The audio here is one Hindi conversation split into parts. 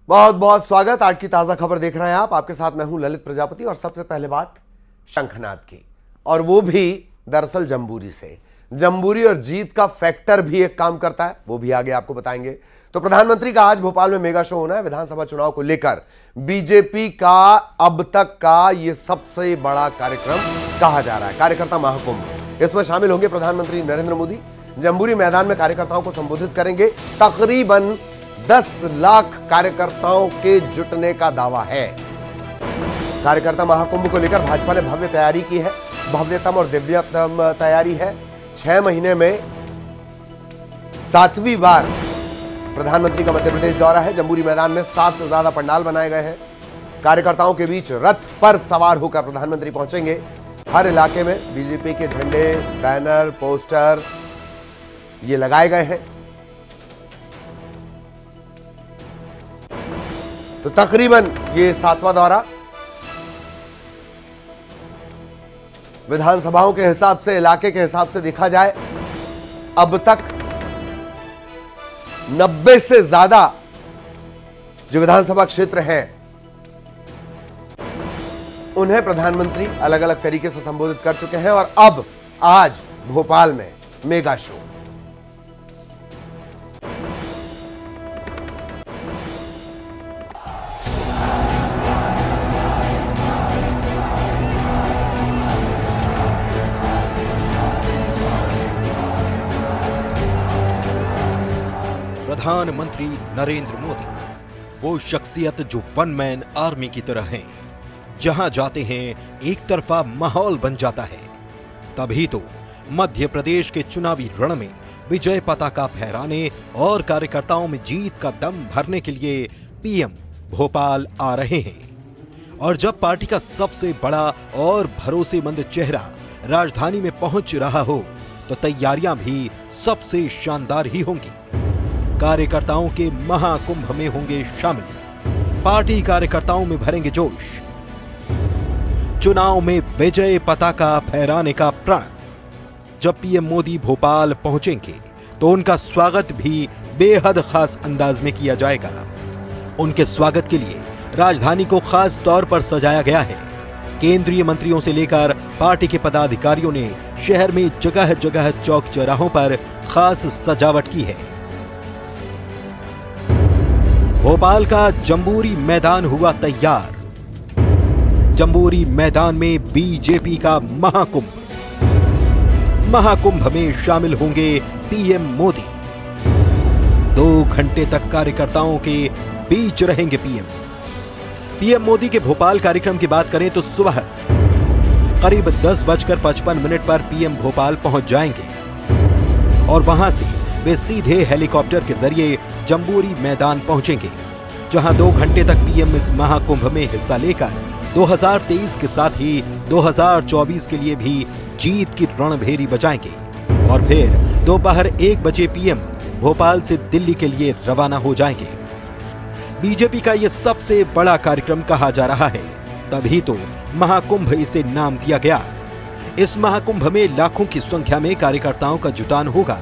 बहुत बहुत स्वागत। आज की ताजा खबर देख रहे हैं आप। आपके साथ मैं हूं ललित प्रजापति और सबसे पहले बात शंखनाद की, और वो भी दरअसल जम्बूरी से। जम्बूरी और जीत का फैक्टर भी एक काम करता है, वो भी आगे आपको बताएंगे। तो प्रधानमंत्री का आज भोपाल में मेगा शो होना है विधानसभा चुनाव को लेकर। बीजेपी का अब तक का ये सबसे बड़ा कार्यक्रम कहा जा रहा है, कार्यकर्ता महाकुंभ। इसमें शामिल होंगे प्रधानमंत्री नरेंद्र मोदी। जम्बूरी मैदान में कार्यकर्ताओं को संबोधित करेंगे। तकरीबन 10 लाख कार्यकर्ताओं के जुटने का दावा है। कार्यकर्ता महाकुंभ को लेकर भाजपा ने भव्य तैयारी की है, भव्यतम और दिव्यतम तैयारी है। 6 महीने में 7वीं बार प्रधानमंत्री का मध्य प्रदेश दौरा है। जम्बूरी मैदान में 7 से ज्यादा पंडाल बनाए गए हैं। कार्यकर्ताओं के बीच रथ पर सवार होकर प्रधानमंत्री पहुंचेंगे। हर इलाके में बीजेपी के झंडे, बैनर, पोस्टर ये लगाए गए हैं। तो तकरीबन ये 7वां दौरा विधानसभाओं के हिसाब से, इलाके के हिसाब से देखा जाए, अब तक 90 से ज्यादा जो विधानसभा क्षेत्र हैं उन्हें प्रधानमंत्री अलग अलग तरीके से संबोधित कर चुके हैं। और अब आज भोपाल में मेगा शो। प्रधानमंत्री नरेंद्र मोदी वो शख्सियत जो वन मैन आर्मी की तरह हैं, जहां जाते हैं एक तरफा माहौल बन जाता है। तभी तो मध्य प्रदेश के चुनावी रण में विजय पताका फहराने और कार्यकर्ताओं में जीत का दम भरने के लिए पीएम भोपाल आ रहे हैं। और जब पार्टी का सबसे बड़ा और भरोसेमंद चेहरा राजधानी में पहुंच रहा हो तो तैयारियां भी सबसे शानदार ही होंगी। कार्यकर्ताओं के महाकुंभ में होंगे शामिल, पार्टी कार्यकर्ताओं में भरेंगे जोश। चुनाव में विजय पताका फहराने का प्रण। जब पीएम मोदी भोपाल पहुंचेंगे तो उनका स्वागत भी बेहद खास अंदाज में किया जाएगा। उनके स्वागत के लिए राजधानी को खास तौर पर सजाया गया है। केंद्रीय मंत्रियों से लेकर पार्टी के पदाधिकारियों ने शहर में जगह जगह चौक चौराहों पर खास सजावट की है। भोपाल का जम्बूरी मैदान हुआ तैयार। जम्बूरी मैदान में बीजेपी का महाकुंभ। महाकुंभ में शामिल होंगे पीएम मोदी। 2 घंटे तक कार्यकर्ताओं के बीच रहेंगे पीएम मोदी के भोपाल कार्यक्रम की बात करें तो सुबह करीब 10:55 पर पीएम भोपाल पहुंच जाएंगे और वहां से वे सीधे हेलीकॉप्टर के जरिए जम्बूरी मैदान पहुंचेंगे, जहां 2 घंटे तक पीएम इस महाकुंभ में हिस्सा लेकर 2023 के साथ ही 2024 के लिए भी जीत की रणभेरी बजाएंगे। और फिर दोपहर 1 बजे पीएम भोपाल से दिल्ली के लिए रवाना हो जाएंगे। बीजेपी का यह सबसे बड़ा कार्यक्रम कहा जा रहा है, तभी तो महाकुंभ इसे नाम दिया गया। इस महाकुंभ में लाखों की संख्या में कार्यकर्ताओं का जुटान होगा।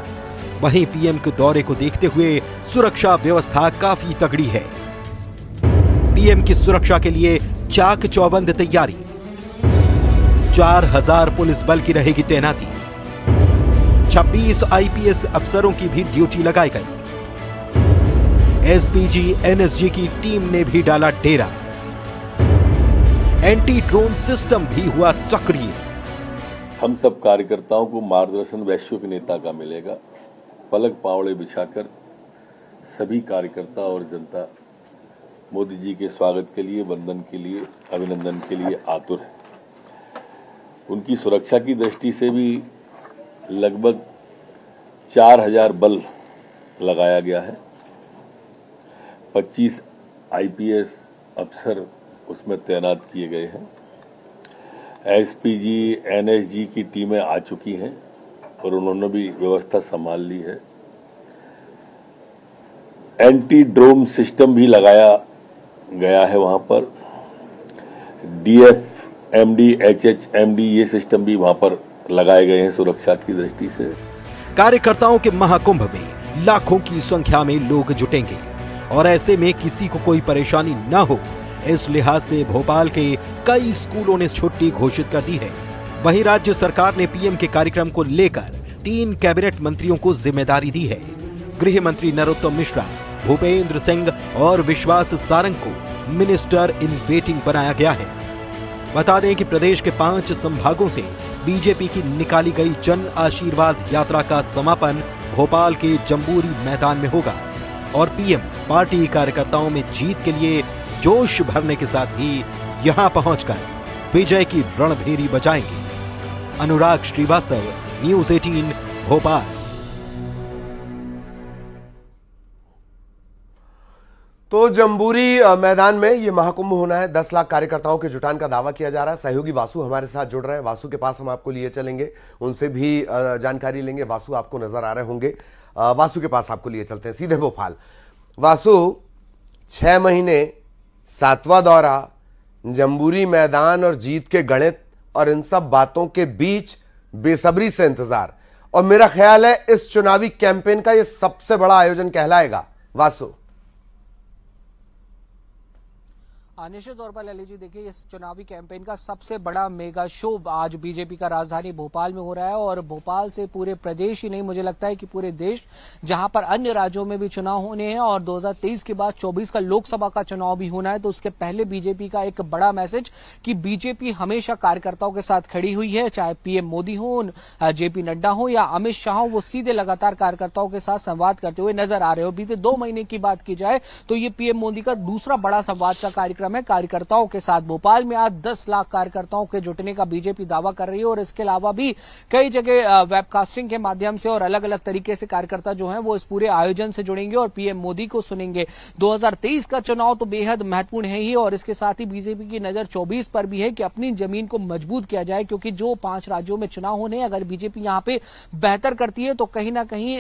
वहीं पीएम के दौरे को देखते हुए सुरक्षा व्यवस्था काफी तगड़ी है। पीएम की सुरक्षा के लिए चाक चौबंद तैयारी। 4000 पुलिस बल की रहेगी तैनाती। 26 आईपीएस अफसरों की भी ड्यूटी लगाई गई। एसपीजी, एनएसजी की टीम ने भी डाला डेरा। एंटी ड्रोन सिस्टम भी हुआ सक्रिय। हम सब कार्यकर्ताओं को मार्गदर्शन वैश्विक नेता का मिलेगा। पलक पावड़े बिछाकर सभी कार्यकर्ता और जनता मोदी जी के स्वागत के लिए, वंदन के लिए, अभिनंदन के लिए आतुर है। उनकी सुरक्षा की दृष्टि से भी लगभग 4000 बल लगाया गया है। 25 आईपीएस अफसर उसमें तैनात किए गए हैं। एसपीजी, एनएसजी की टीमें आ चुकी हैं और उन्होंने भी व्यवस्था संभाल ली है। एंटी ड्रोन सिस्टम भी लगाया गया है वहां पर। डीएफएमडी, एचएचएमडी ये सिस्टम भी वहां पर लगाए गए हैं सुरक्षा की दृष्टि से। कार्यकर्ताओं के महाकुंभ में लाखों की संख्या में लोग जुटेंगे और ऐसे में किसी को कोई परेशानी न हो, इस लिहाज से भोपाल के कई स्कूलों ने छुट्टी घोषित कर दी है। वहीं राज्य सरकार ने पीएम के कार्यक्रम को लेकर 3 कैबिनेट मंत्रियों को जिम्मेदारी दी है। गृह मंत्री नरोत्तम मिश्रा, भूपेंद्र सिंह और विश्वास सारंग को मिनिस्टर इन वेटिंग बनाया गया है। बता दें कि प्रदेश के 5 संभागों से बीजेपी की निकाली गई जन आशीर्वाद यात्रा का समापन भोपाल के जम्बूरी मैदान में होगा और पीएम पार्टी कार्यकर्ताओं में जीत के लिए जोश भरने के साथ ही यहां पहुंचकर विजय की रणभेरी बजाएंगे। अनुराग श्रीवास्तव, न्यूज़ 18 भोपाल। तो जम्बूरी मैदान में ये महाकुंभ होना है। 10 लाख कार्यकर्ताओं के जुटान का दावा किया जा रहा है। सहयोगी वासु हमारे साथ जुड़ रहे हैं। वासु के पास हम आपको लिए चलेंगे, उनसे भी जानकारी लेंगे। वासु आपको नजर आ रहे होंगे। वासु के पास आपको लिए चलते हैं सीधे भोपाल। वासु, 6 महीने, 7वां दौरा, जम्बूरी मैदान और जीत के गणित और इन सब बातों के बीच बेसब्री से इंतजार, और मेरा ख्याल है इस चुनावी कैंपेन का यह सबसे बड़ा आयोजन कहलाएगा। वासु, निश्चित तौर पर ललित जी, देखिए इस चुनावी कैंपेन का सबसे बड़ा मेगा शो आज बीजेपी का राजधानी भोपाल में हो रहा है और भोपाल से पूरे प्रदेश ही नहीं, मुझे लगता है कि पूरे देश, जहां पर अन्य राज्यों में भी चुनाव होने हैं और 2023 के बाद 24 का लोकसभा का चुनाव भी होना है, तो उसके पहले बीजेपी का एक बड़ा मैसेज कि बीजेपी हमेशा कार्यकर्ताओं के साथ खड़ी हुई है। चाहे पीएम मोदी हो, जेपी नड्डा हो या अमित शाह हो, वो सीधे लगातार कार्यकर्ताओं के साथ संवाद करते हुए नजर आ रहे हो। बीते 2 महीने की बात की जाए तो ये पीएम मोदी का दूसरा बड़ा संवाद का कार्यक्रम है कार्यकर्ताओं के साथ। भोपाल में आज 10 लाख कार्यकर्ताओं के जुटने का बीजेपी दावा कर रही है और इसके अलावा भी कई जगह वेबकास्टिंग के माध्यम से और अलग अलग तरीके से कार्यकर्ता जो हैं वो इस पूरे आयोजन से जुड़ेंगे और पीएम मोदी को सुनेंगे। 2023 का चुनाव तो बेहद महत्वपूर्ण है ही और इसके साथ ही बीजेपी की नजर 24 पर भी है कि अपनी जमीन को मजबूत किया जाए, क्योंकि जो 5 राज्यों में चुनाव होने, अगर बीजेपी यहां पे बेहतर करती है तो कहीं ना कहीं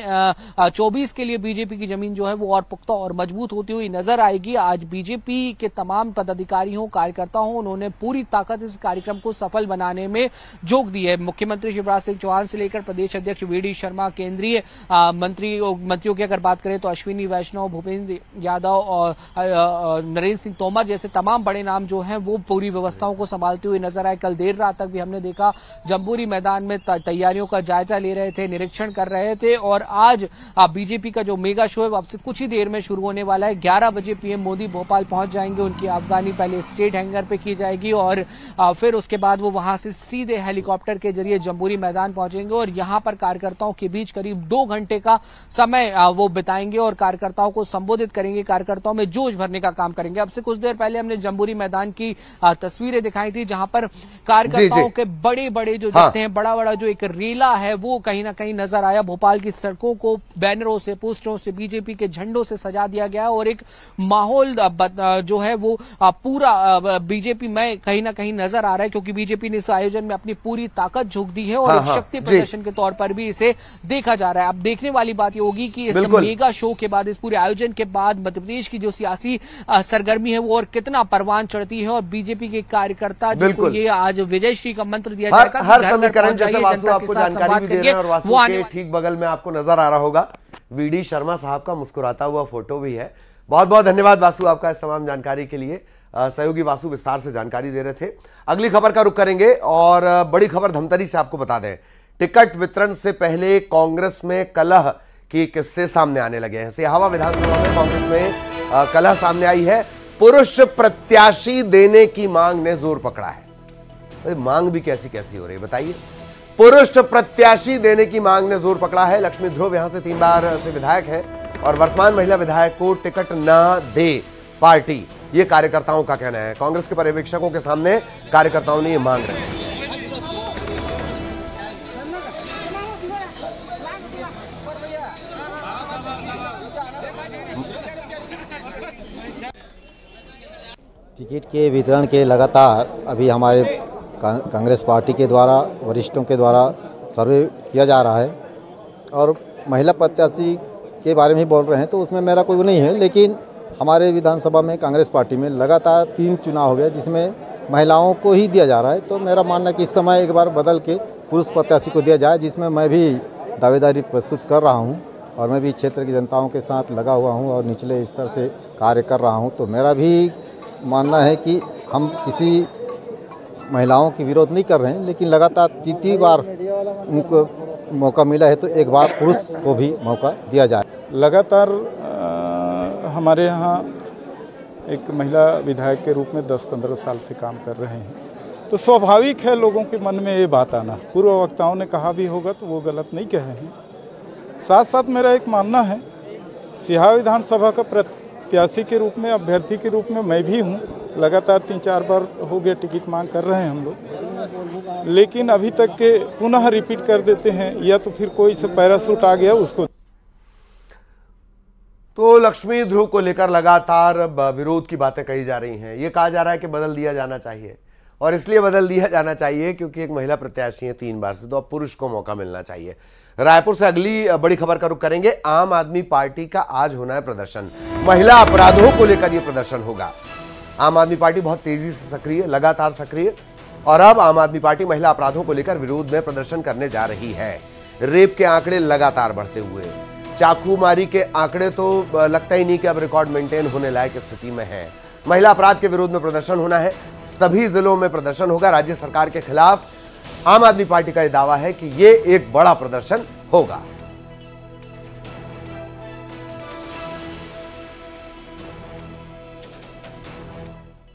24 के लिए बीजेपी की जमीन जो है वो और पुख्ता और मजबूत होती हुई नजर आएगी। आज बीजेपी के तमाम पदाधिकारी हो, कार्यकर्ता हो, उन्होंने पूरी ताकत इस कार्यक्रम को सफल बनाने में झोंक दी है। मुख्यमंत्री शिवराज सिंह चौहान से लेकर प्रदेश अध्यक्ष वीडी शर्मा, केंद्रीय मंत्रियों की अगर बात करें तो अश्विनी वैष्णव, भूपेंद्र यादव और नरेंद्र सिंह तोमर जैसे तमाम बड़े नाम जो हैं वो पूरी व्यवस्थाओं को संभालते हुए नजर आए। कल देर रात तक भी हमने देखा जम्बूरी मैदान में तैयारियों का जायजा ले रहे थे, निरीक्षण कर रहे थे और आज बीजेपी का जो मेगा शो है वो अब से कुछ ही देर में शुरू होने वाला है। 11 बजे पीएम मोदी भोपाल पहुंच जाएंगे। उनकी अफगानी पहले स्टेट हैंगर पे की जाएगी और फिर उसके बाद वो वहां से सीधे हेलीकॉप्टर के जरिए जम्बूरी मैदान पहुंचेंगे और यहां पर कार्यकर्ताओं के बीच करीब 2 घंटे का समय वो बिताएंगे और कार्यकर्ताओं को संबोधित करेंगे, कार्यकर्ताओं में जोश भरने का काम करेंगे। अब से कुछ देर पहले हमने जम्बूरी मैदान की तस्वीरें दिखाई थी जहां पर कार्यकर्ताओं के बड़े बड़े जो दिखते हैं, बड़ा बड़ा जो एक रेला है वो कहीं ना कहीं नजर आया। भोपाल की सड़कों को बैनरों से, पोस्टरों से, बीजेपी के झंडों से सजा दिया गया और एक माहौल जो है वो पूरा बीजेपी में कहीं ना कहीं नजर आ रहा है, क्योंकि बीजेपी ने इस आयोजन में अपनी पूरी ताकत झोंक दी है और एक शक्ति प्रदर्शन के तौर पर भी इसे देखा जा रहा है। अब देखने वाली बात ये होगी कि इस मेगा शो के बाद, इस पूरे आयोजन के बाद मध्य प्रदेश की जो सियासी सरगर्मी है वो और कितना परवान चढ़ती है और बीजेपी के कार्यकर्ता जिनको ये आज विजयश्री का मंत्र दिया जाएगा, हर समीकरण जैसे वासु आपको जानकारी भी दे रहे हैं और वासु के ठीक बगल में आपको नजर आ रहा होगा वीडी शर्मा साहब का मुस्कुराता हुआ फोटो भी है। बहुत बहुत धन्यवाद वासु आपका इस तमाम जानकारी के लिए। सहयोगी वासु विस्तार से जानकारी दे रहे थे। अगली खबर का रुख करेंगे और बड़ी खबर धमतरी से आपको बता दें। टिकट वितरण से पहले कांग्रेस में कलह के किस्से सामने आने लगे हैं। सिहावा विधानसभा में कांग्रेस में कलह सामने आई है। पुरुष प्रत्याशी देने की मांग ने जोर पकड़ा है। मांग भी कैसी कैसी हो रही है बताइए। पुरुष प्रत्याशी देने की मांग ने जोर पकड़ा है। लक्ष्मी ध्रुव यहां से 3 बार से विधायक है और वर्तमान महिला विधायक को टिकट न दे पार्टी, ये कार्यकर्ताओं का कहना है। कांग्रेस के पर्यवेक्षकों के सामने कार्यकर्ताओं ने ये मांग रखी है। टिकट के वितरण के लगातार अभी हमारे कांग्रेस पार्टी के द्वारा, वरिष्ठों के द्वारा सर्वे किया जा रहा है और महिला प्रत्याशी के बारे में ही बोल रहे हैं, तो उसमें मेरा कोई नहीं है। लेकिन हमारे विधानसभा में कांग्रेस पार्टी में लगातार 3 चुनाव हो गए जिसमें महिलाओं को ही दिया जा रहा है। तो मेरा मानना है कि इस समय एक बार बदल के पुरुष प्रत्याशी को दिया जाए, जिसमें मैं भी दावेदारी प्रस्तुत कर रहा हूं। और मैं भी क्षेत्र की जनताओं के साथ लगा हुआ हूँ और निचले स्तर से कार्य कर रहा हूँ। तो मेरा भी मानना है कि हम किसी महिलाओं की विरोध नहीं कर रहे हैं, लेकिन लगातार 3 बार उनको मौका मिला है तो एक बार पुरुष को भी मौका दिया जाए। लगातार हमारे यहाँ एक महिला विधायक के रूप में 10-15 साल से काम कर रहे हैं, तो स्वाभाविक है लोगों के मन में ये बात आना। पूर्व वक्ताओं ने कहा भी होगा तो वो गलत नहीं कहे हैं। साथ साथ मेरा एक मानना है, सिहावा विधानसभा का प्रत्याशी के रूप में, अभ्यर्थी के रूप में मैं भी हूँ। लगातार 3-4 बार हो गया टिकट मांग कर रहे हैं हम लोग, लेकिन अभी तक के पुनः रिपीट कर देते हैं, या तो फिर कोई से पैराशूट आ गया उसको। तो लक्ष्मी ध्रुव को लेकर लगातार विरोध की बातें कही जा रही हैं। ये कहा जा रहा है कि बदल दिया जाना चाहिए, और इसलिए बदल दिया जाना चाहिए क्योंकि एक महिला प्रत्याशी है 3 बार से, तो अब पुरुष को मौका मिलना चाहिए। रायपुर से अगली बड़ी खबर का रुख करेंगे। आम आदमी पार्टी का आज होना है प्रदर्शन। महिला अपराधों को लेकर यह प्रदर्शन होगा। आम आदमी पार्टी बहुत तेजी से सक्रिय, लगातार सक्रिय, और अब आम आदमी पार्टी महिला अपराधों को लेकर विरोध में प्रदर्शन करने जा रही है। रेप के आंकड़े लगातार बढ़ते हुए, चाकूमारी के आंकड़े तो लगता ही नहीं कि अब रिकॉर्ड मेंटेन होने लायक स्थिति में है। महिला अपराध के विरोध में प्रदर्शन होना है। सभी जिलों में प्रदर्शन होगा। राज्य सरकार के खिलाफ आम आदमी पार्टी का यह दावा है कि यह एक बड़ा प्रदर्शन होगा।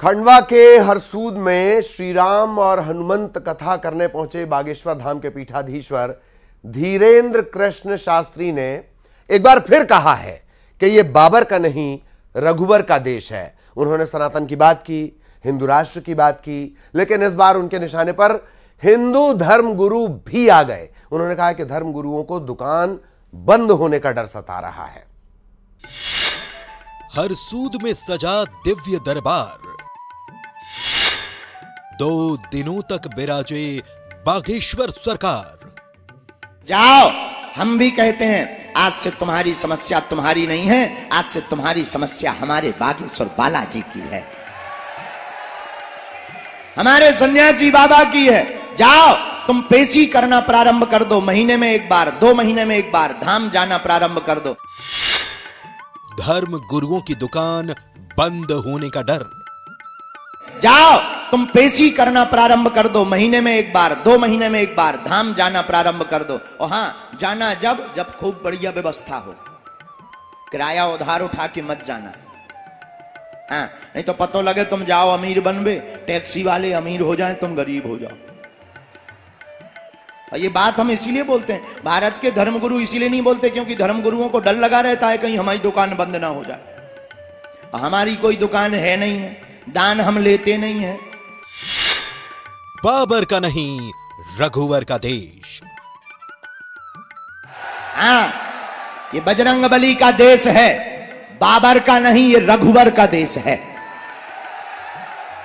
खंडवा के हरसूद में श्री राम और हनुमंत कथा करने पहुंचे बागेश्वर धाम के पीठाधीश्वर धीरेन्द्र कृष्ण शास्त्री ने एक बार फिर कहा है कि यह बाबर का नहीं, रघुवर का देश है। उन्होंने सनातन की बात की, हिंदू राष्ट्र की बात की, लेकिन इस बार उनके निशाने पर हिंदू धर्म गुरु भी आ गए। उन्होंने कहा कि धर्म गुरुओं को दुकान बंद होने का डर सता रहा है। हरसूद में सजा दिव्य दरबार, 2 दिनों तक बिराजे बागेश्वर सरकार। जाओ, हम भी कहते हैं आज से तुम्हारी समस्या तुम्हारी नहीं है, आज से तुम्हारी समस्या हमारे बागेश्वर बालाजी की है, हमारे सन्यासी बाबा की है। जाओ, तुम पेशी करना प्रारंभ कर दो, महीने में 1 बार, 2 महीने में 1 बार धाम जाना प्रारंभ कर दो। धर्म गुरुओं की दुकान बंद होने का डर। जाओ, तुम पेशी करना प्रारंभ कर दो, महीने में 1 बार, 2 महीने में 1 बार धाम जाना प्रारंभ कर दो। और हां, जाना जब खूब बढ़िया व्यवस्था हो, किराया उधार उठा के मत जाना। हाँ, नहीं तो पतो लगे तुम जाओ अमीर बनबे, टैक्सी वाले अमीर हो जाएं, तुम गरीब हो जाओ। और ये बात हम इसीलिए बोलते हैं, भारत के धर्मगुरु इसीलिए नहीं बोलते क्योंकि धर्मगुरुओं को डर लगा रहता है कहीं हमारी दुकान बंद ना हो जाए। हमारी कोई दुकान है नहीं है, दान हम लेते नहीं है। बाबर का नहीं, रघुवर का देश। हाँ, ये बजरंगबली का देश है, बाबर का नहीं, ये रघुवर का देश है।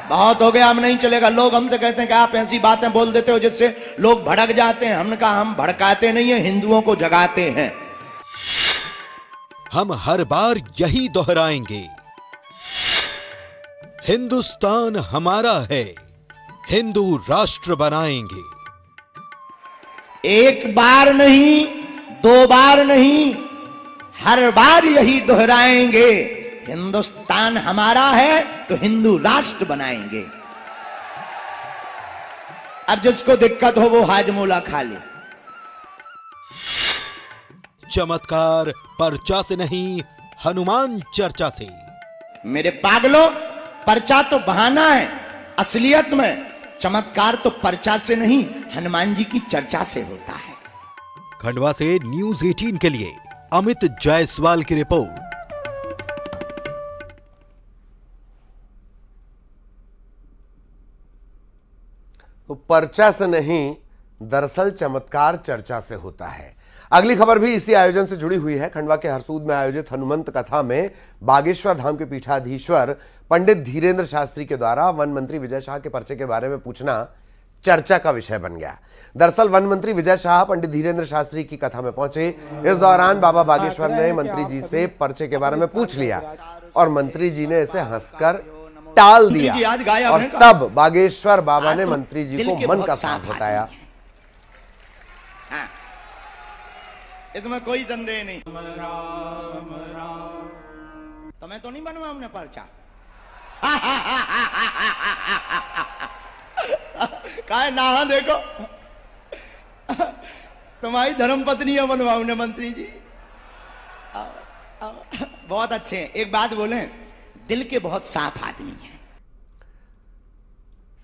बहुत हो गया, हम नहीं चलेगा। लोग हमसे कहते हैं कि आप ऐसी बातें बोल देते हो जिससे लोग भड़क जाते हैं। हमने कहा हम भड़काते नहीं है, हिंदुओं को जगाते हैं। हम हर बार यही दोहराएंगे, हिंदुस्तान हमारा है, हिंदू राष्ट्र बनाएंगे। 1 बार नहीं, 2 बार नहीं, हर बार यही दोहराएंगे, हिंदुस्तान हमारा है तो हिंदू राष्ट्र बनाएंगे। अब जिसको दिक्कत हो वो हाजमोला खा ले। चमत्कार पर्चा से नहीं, हनुमान चर्चा से। मेरे पागलों, पर्चा तो बहाना है, असलियत में चमत्कार तो पर्चा से नहीं, हनुमान जी की चर्चा से होता है। खंडवा से न्यूज़ 18 के लिए अमित जायसवाल की रिपोर्ट। तो पर्चा से नहीं, दरअसल चमत्कार चर्चा से होता है। अगली खबर भी इसी आयोजन से जुड़ी हुई है। खंडवा के हरसूद में आयोजित हनुमंत कथा में बागेश्वर धाम के पीठाधीश्वर पंडित धीरेन्द्र शास्त्री के द्वारा वन मंत्री विजय शाह के पर्चे के बारे में पूछना चर्चा का विषय बन गया। दरअसल वन मंत्री विजय शाह पंडित धीरेन्द्र शास्त्री की कथा में पहुंचे। इस दौरान बाबा बागेश्वर ने मंत्री जी से पर्चे के बारे में पूछ लिया और मंत्री जी ने इसे हंसकर टाल दिया और तब बागेश्वर बाबा ने मंत्री जी को मन का साफ बताया। इसमें कोई संदेह नहीं। तो मैं तो नहीं बनवा हमने पर्चा कहा ना देखो तुम्हारी धर्मपत्नी है बनवाऊ ने मंत्री जी। बहुत अच्छे हैं। एक बात बोले, दिल के बहुत साफ आदमी हैं।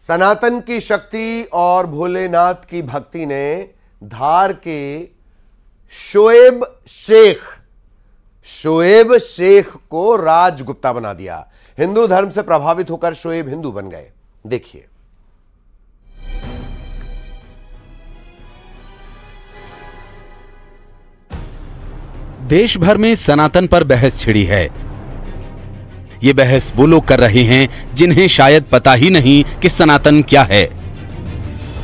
सनातन की शक्ति और भोलेनाथ की भक्ति ने धार के शोएब शेख को राजगुप्ता बना दिया। हिंदू धर्म से प्रभावित होकर शोएब हिंदू बन गए। देखिए, देश भर में सनातन पर बहस छिड़ी है। ये बहस वो लोग कर रहे हैं जिन्हें शायद पता ही नहीं कि सनातन क्या है।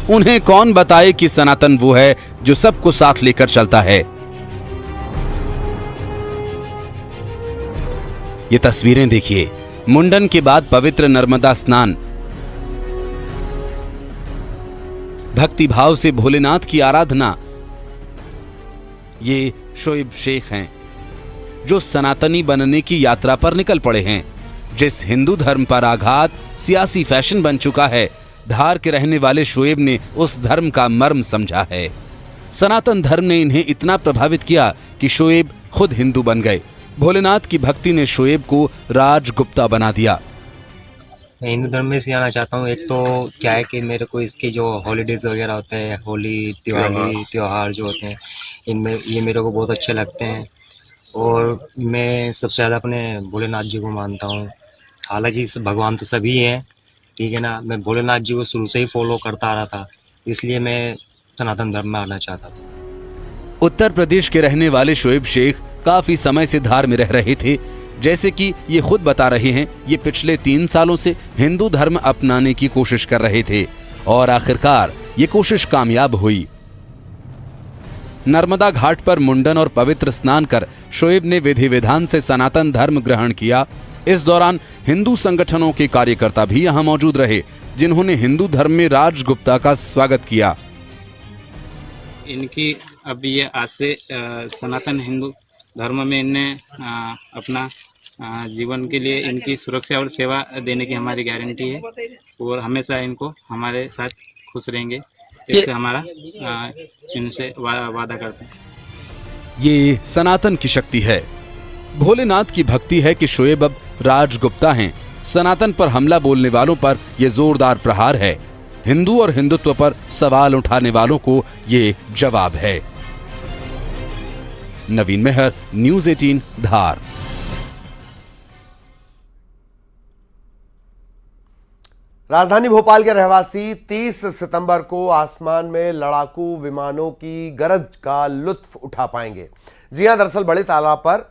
उन्हें कौन बताए कि सनातन वो है जो सबको साथ लेकर चलता है। ये तस्वीरें देखिए, मुंडन के बाद पवित्र नर्मदा स्नान, भक्तिभाव से भोलेनाथ की आराधना। ये शोएब शेख हैं जो सनातनी बनने की यात्रा पर निकल पड़े हैं। जिस हिंदू धर्म पर आघात सियासी फैशन बन चुका है, धार के रहने वाले शोएब ने उस धर्म का मर्म समझा है। सनातन धर्म ने इन्हें इतना प्रभावित किया कि शोएब खुद हिंदू बन गए। भोलेनाथ की भक्ति ने शोएब को राजगुप्ता बना दिया। मैं हिंदू धर्म में इसलिए आना चाहता हूँ। एक तो क्या है कि मेरे को इसके जो हॉलीडेज वगैरह होते हैं, होली, दिवाली, त्योहार जो होते हैं, इनमें ये मेरे को बहुत अच्छे लगते हैं। और मैं सबसे ज़्यादा अपने भोलेनाथ जी को मानता हूँ। हालांकि भगवान तो सभी हैं, ठीक है ना। मैं भोलेनाथ जी को शुरू से ही फॉलो करता आ रहा था, इसलिए मैं सनातन धर्म में आना चाहता था। उत्तर प्रदेश के रहने वाले शोएब शेख काफी समय से धार में रह रहे थे। जैसे कि ये खुद बता रहे हैं, ये पिछले 3 सालों से हिंदू धर्म अपनाने की कोशिश कर रहे थे और आखिरकार ये कोशिश कामयाब हुई। नर्मदा घाट पर मुंडन और पवित्र स्नान कर शोएब ने विधि विधान से सनातन धर्म ग्रहण किया। इस दौरान हिंदू संगठनों के कार्यकर्ता भी यहां मौजूद रहे, जिन्होंने हिंदू धर्म में राजगुप्ता का स्वागत किया। इनकी अब ये आज से सनातन हिंदू धर्म में इनने अपना जीवन के लिए इनकी सुरक्षा और सेवा देने की हमारी गारंटी है और हमेशा इनको हमारे साथ खुश रहेंगे, इससे हमारा इनसे वादा करते हैं। ये सनातन की शक्ति है। भोलेनाथ की भक्ति है कि शोएब अब राजगुप्ता हैं। सनातन पर हमला बोलने वालों पर यह जोरदार प्रहार है। हिंदू और हिंदुत्व पर सवाल उठाने वालों को ये जवाब है। नवीन मेहर, न्यूज़ 18, धार। राजधानी भोपाल के रहवासी 30 सितंबर को आसमान में लड़ाकू विमानों की गरज का लुत्फ उठा पाएंगे। जी हां, दरअसल बड़े तालाब पर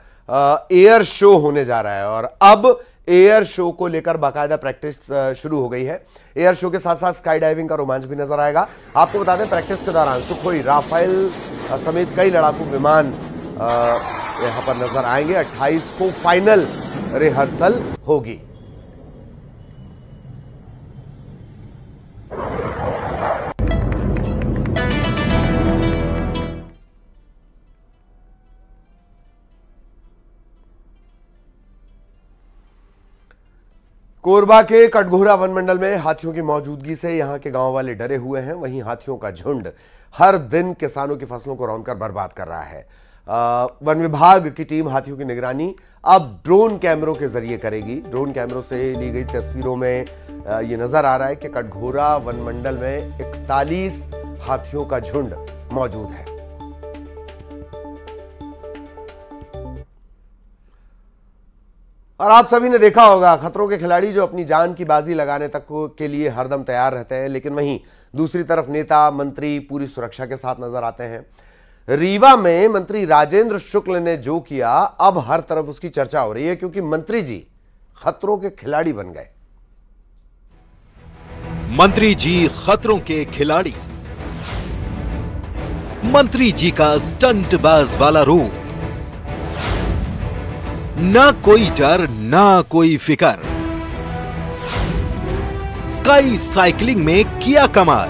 एयर शो होने जा रहा है और अब एयर शो को लेकर बाकायदा प्रैक्टिस शुरू हो गई है। एयर शो के साथ साथ स्काई डाइविंग का रोमांच भी नजर आएगा। आपको बता दें, प्रैक्टिस के दौरान सुखोई, राफेल समेत कई लड़ाकू विमान यहां पर नजर आएंगे। 28 को फाइनल रिहर्सल होगी। कोरबा के कटघोरा वन मंडल में हाथियों की मौजूदगी से यहां के गांव वाले डरे हुए हैं। वहीं हाथियों का झुंड हर दिन किसानों की फसलों को रौंदकर बर्बाद कर रहा है। वन विभाग की टीम हाथियों की निगरानी अब ड्रोन कैमरों के जरिए करेगी। ड्रोन कैमरों से ली गई तस्वीरों में ये नजर आ रहा है कि कटघोरा वन मंडल में 41 हाथियों का झुंड मौजूद है। और आप सभी ने देखा होगा, खतरों के खिलाड़ी जो अपनी जान की बाजी लगाने तक के लिए हरदम तैयार रहते हैं, लेकिन वहीं दूसरी तरफ नेता मंत्री पूरी सुरक्षा के साथ नजर आते हैं। रीवा में मंत्री राजेंद्र शुक्ल ने जो किया, अब हर तरफ उसकी चर्चा हो रही है, क्योंकि मंत्री जी खतरों के खिलाड़ी बन गए। मंत्री जी खतरों के खिलाड़ी। मंत्री जी का स्टंटबाज वाला रूप। ना कोई डर, ना कोई फिकर। स्काई साइकिलिंग में किया कमाल।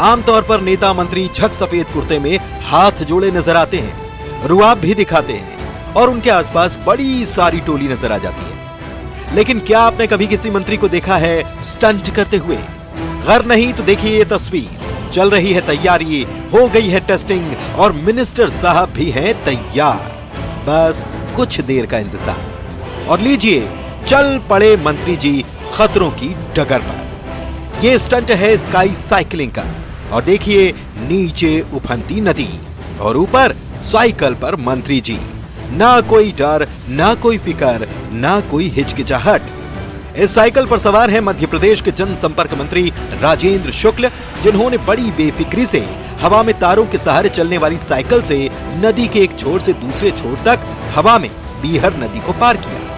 आमतौर पर नेता मंत्री झक सफेद कुर्ते में हाथ जोड़े नजर आते हैं, रुआब भी दिखाते हैं और उनके आसपास बड़ी सारी टोली नजर आ जाती है। लेकिन क्या आपने कभी किसी मंत्री को देखा है स्टंट करते हुए? अगर नहीं तो देखिए ये तस्वीर। चल रही है तैयारी, हो गई है टेस्टिंग और मिनिस्टर साहब भी हैं तैयार। बस कुछ देर का इंतजार और लीजिए चल पड़े मंत्री जी खतरों की डगर पर। ये स्टंट है स्काई साइकिलिंग का और देखिए नीचे उफनती नदी और ऊपर साइकिल पर मंत्री जी। ना कोई डर, ना कोई फिकर, ना कोई हिचकिचाहट। इस साइकिल पर सवार है मध्य प्रदेश के जनसंपर्क मंत्री राजेंद्र शुक्ल, जिन्होंने बड़ी बेफिक्री से हवा में तारों के सहारे चलने वाली साइकिल से नदी के एक छोर से दूसरे छोर तक हवा में बीहर नदी को पार किया।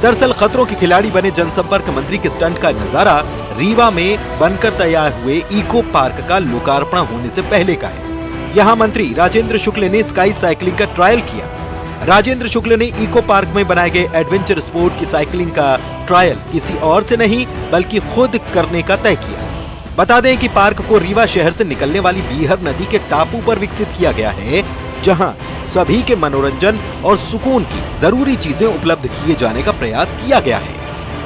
दरअसल खतरों के खिलाड़ी बने जनसंपर्क मंत्री के स्टंट का नजारा रीवा में बनकर तैयार हुए इको पार्क का लोकार्पण होने से पहले का है। यहाँ मंत्री राजेंद्र शुक्ल ने स्काई साइकिलिंग का ट्रायल किया। राजेंद्र शुक्ल ने इको पार्क में बनाए गए एडवेंचर स्पोर्ट की साइकिलिंग का ट्रायल किसी और से नहीं बल्कि खुद करने का तय किया। बता दें कि पार्क को रीवा शहर से निकलने वाली बीहर नदी के टापू पर विकसित किया गया है, जहां सभी के मनोरंजन और सुकून की जरूरी चीजें उपलब्ध किए जाने का प्रयास किया गया है।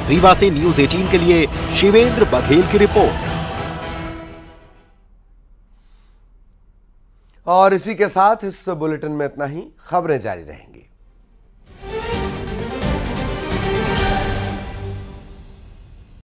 रीवा से न्यूज़ 18 के लिए शिवेंद्र बघेल की रिपोर्ट। और इसी के साथ इस बुलेटिन में इतना ही। खबरें जारी रहेंगी।